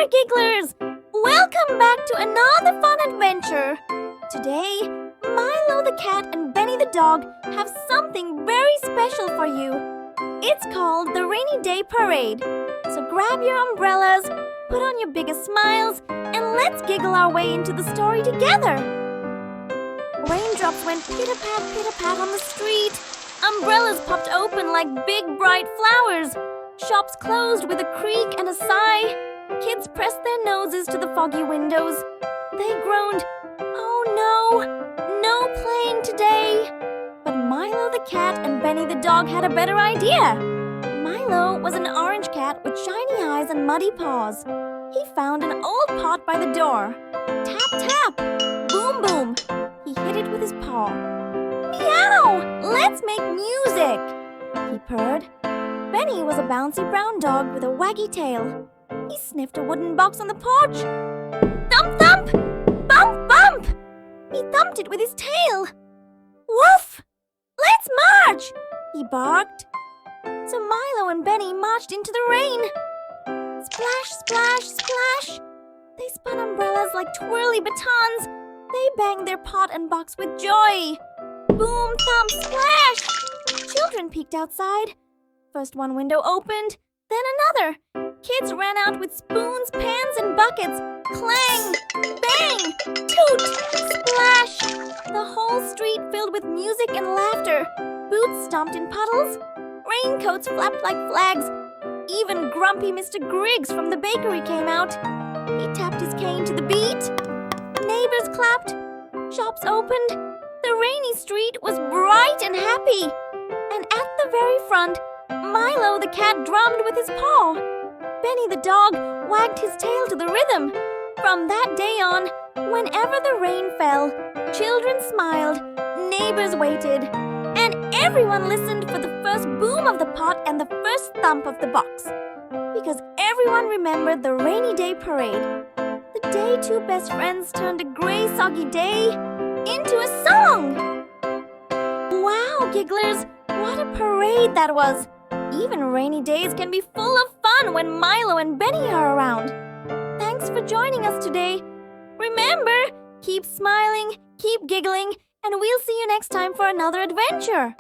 there, gigglers! Welcome back to another fun adventure. Today, Milo the cat and Benny the dog have something very special for you. It's called the Rainy Day Parade. So grab your umbrellas, put on your biggest smiles, and let's giggle our way into the story together. Raindrops went pitter-pat on the street. Umbrellas popped open like big bright flowers. Shops closed with a creak and a sigh. Kids pressed their noses to the foggy windows. They groaned, "Oh no, no playing today." But Milo the cat and Benny the dog had a better idea. Milo was an orange cat with shiny eyes and muddy paws. He found an old pot by the door. Tap, tap, boom, boom. He hit it with his paw. "Meow! Let's make music!" he purred. Benny was a bouncy brown dog with a waggy tail. He sniffed a wooden box on the porch. Thump, thump! Bump, bump! He thumped it with his tail. Woof! Let's march! He barked. So Milo and Benny marched into the rain. Splash, splash, splash! They spun umbrellas like twirly batons. They banged their pot and box with joy. Boom, thump, splash! Children peeked outside. First one window opened, then another. Kids ran out with spoons, pans, and buckets. Clang! Bang! Toot! Splash! The whole street filled with music and laughter. Boots stomped in puddles. Raincoats flapped like flags. Even grumpy Mr. Griggs from the bakery came out. He tapped his cane to the beat. Neighbors clapped. Shops opened. The rainy street was bright and happy. And at the very front, Milo the cat drummed with his paw. Benny the dog wagged his tail to the rhythm. From that day on, whenever the rain fell, children smiled, neighbors waited, and everyone listened for the first boom of the pot and the first thump of the box. Because everyone remembered the rainy day parade. The day two best friends turned a gray, soggy day into a song. Wow, gigglers, what a parade that was! Even rainy days can be full of fun when Milo and Benny are around. Thanks for joining us today. Remember, keep smiling, keep giggling, and we'll see you next time for another adventure.